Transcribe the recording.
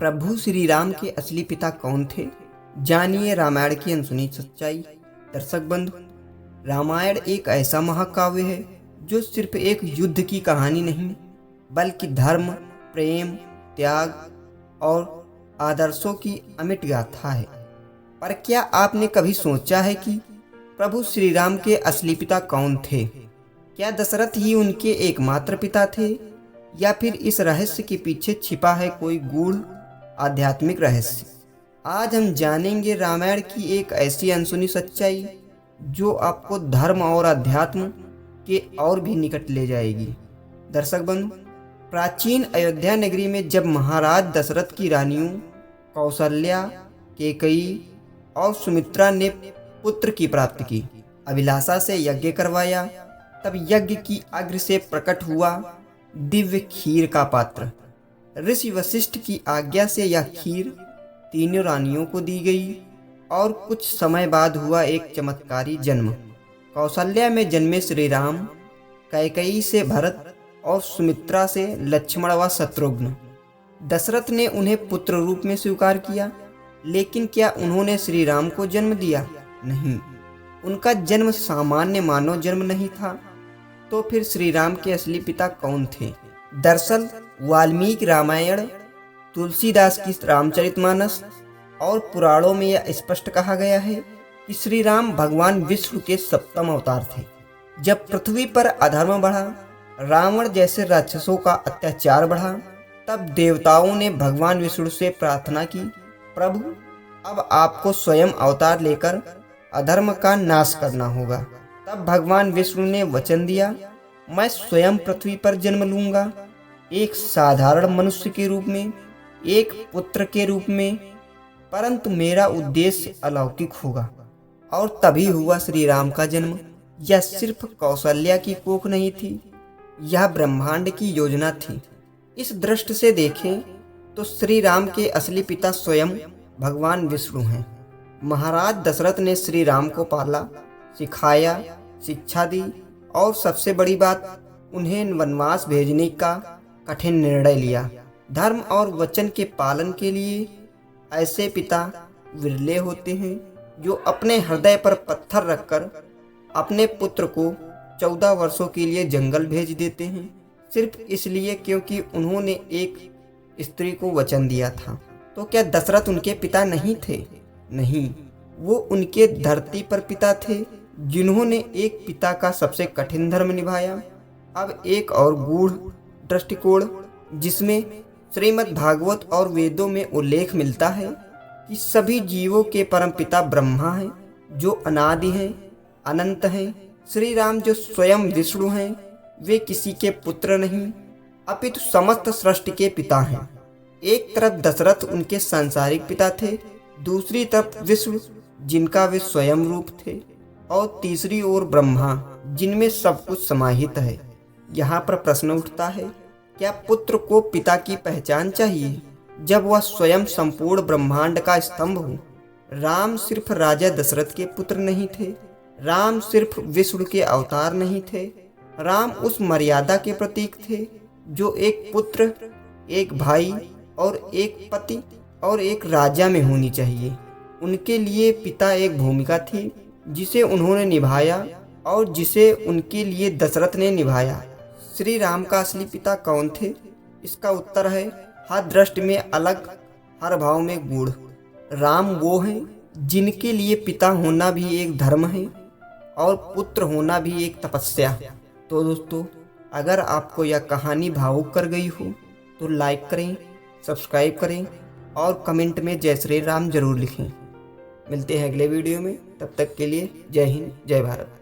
प्रभु श्री राम के असली पिता कौन थे? जानिए रामायण की अनसुनी सच्चाई। दर्शक बंधु, रामायण एक ऐसा महाकाव्य है जो सिर्फ एक युद्ध की कहानी नहीं, बल्कि धर्म, प्रेम, त्याग और आदर्शों की अमिट गाथा है। पर क्या आपने कभी सोचा है कि प्रभु श्री राम के असली पिता कौन थे? क्या दशरथ ही उनके एकमात्र पिता थे, या फिर इस रहस्य के पीछे छिपा है कोई गूढ़ आध्यात्मिक रहस्य? आज हम जानेंगे रामायण की एक ऐसी अनसुनी सच्चाई जो आपको धर्म और अध्यात्म के और भी निकट ले जाएगी। दर्शक बंधु, प्राचीन अयोध्या नगरी में जब महाराज दशरथ की रानियों कौशल्या, कैकेयी और सुमित्रा ने पुत्र की प्राप्ति की अभिलाषा से यज्ञ करवाया, तब यज्ञ की अग्र से प्रकट हुआ दिव्य खीर का पात्र। ऋषि वशिष्ठ की आज्ञा से यह खीर तीनों रानियों को दी गई और कुछ समय बाद हुआ एक चमत्कारी जन्म। कौशल्या में जन्मे श्री राम, कैकेयी से भरत और सुमित्रा से लक्ष्मण व शत्रुघ्न। दशरथ ने उन्हें पुत्र रूप में स्वीकार किया, लेकिन क्या उन्होंने श्री राम को जन्म दिया? नहीं, उनका जन्म सामान्य मानव जन्म नहीं था। तो फिर श्री राम के असली पिता कौन थे? दरअसल वाल्मीकि रामायण, तुलसीदास की रामचरितमानस और पुराणों में यह स्पष्ट कहा गया है कि श्री राम भगवान विष्णु के सप्तम अवतार थे। जब पृथ्वी पर अधर्म बढ़ा, रावण जैसे राक्षसों का अत्याचार बढ़ा, तब देवताओं ने भगवान विष्णु से प्रार्थना की, प्रभु अब आपको स्वयं अवतार लेकर अधर्म का नाश करना होगा। तब भगवान विष्णु ने वचन दिया, मैं स्वयं पृथ्वी पर जन्म लूंगा, एक साधारण मनुष्य के रूप में, एक पुत्र के रूप में, परंतु मेरा उद्देश्य अलौकिक होगा। और तभी हुआ श्री राम का जन्म। यह सिर्फ कौशल्या की कोख नहीं थी, यह ब्रह्मांड की योजना थी। इस दृष्टि से देखें तो श्री राम के असली पिता स्वयं भगवान विष्णु हैं। महाराज दशरथ ने श्री राम को पाला, सिखाया, शिक्षा दी और सबसे बड़ी बात, उन्हें वनवास भेजने का कठिन निर्णय लिया। धर्म और वचन के पालन के लिए ऐसे पिता विरले होते हैं जो अपने हृदय पर पत्थर रखकर अपने पुत्र को 14 वर्षों के लिए जंगल भेज देते हैं, सिर्फ इसलिए क्योंकि उन्होंने एक स्त्री को वचन दिया था। तो क्या दशरथ उनके पिता नहीं थे? नहीं, वो उनके धरती पर पिता थे जिन्होंने एक पिता का सबसे कठिन धर्म निभाया। अब एक और गूढ़ दृष्टिकोण, जिसमें श्रीमद् भागवत और वेदों में उल्लेख मिलता है कि सभी जीवों के परम पिता ब्रह्मा हैं, जो अनादि हैं, अनंत हैं। श्री राम जो स्वयं विष्णु हैं, वे किसी के पुत्र नहीं, अपितु समस्त सृष्टि के पिता हैं। एक तरफ दशरथ उनके सांसारिक पिता थे, दूसरी तरफ विष्णु जिनका वे स्वयं रूप थे, और तीसरी ओर ब्रह्मा जिनमें सब कुछ समाहित है। यहाँ पर प्रश्न उठता है, क्या पुत्र को पिता की पहचान चाहिए जब वह स्वयं संपूर्ण ब्रह्मांड का स्तंभ हो? राम सिर्फ राजा दशरथ के पुत्र नहीं थे, राम सिर्फ विष्णु के अवतार नहीं थे, राम उस मर्यादा के प्रतीक थे जो एक पुत्र, एक भाई और एक पति और एक राजा में होनी चाहिए। उनके लिए पिता एक भूमिका थी जिसे उन्होंने निभाया और जिसे उनके लिए दशरथ ने निभाया। श्री राम का असली पिता कौन थे? इसका उत्तर है हर दृष्टि में अलग, हर भाव में गूढ़। राम वो हैं जिनके लिए पिता होना भी एक धर्म है और पुत्र होना भी एक तपस्या। तो दोस्तों, अगर आपको यह कहानी भावुक कर गई हो तो लाइक करें, सब्सक्राइब करें और कमेंट में जय श्री राम जरूर लिखें। मिलते हैं अगले वीडियो में, तब तक के लिए जय हिंद, जय भारत।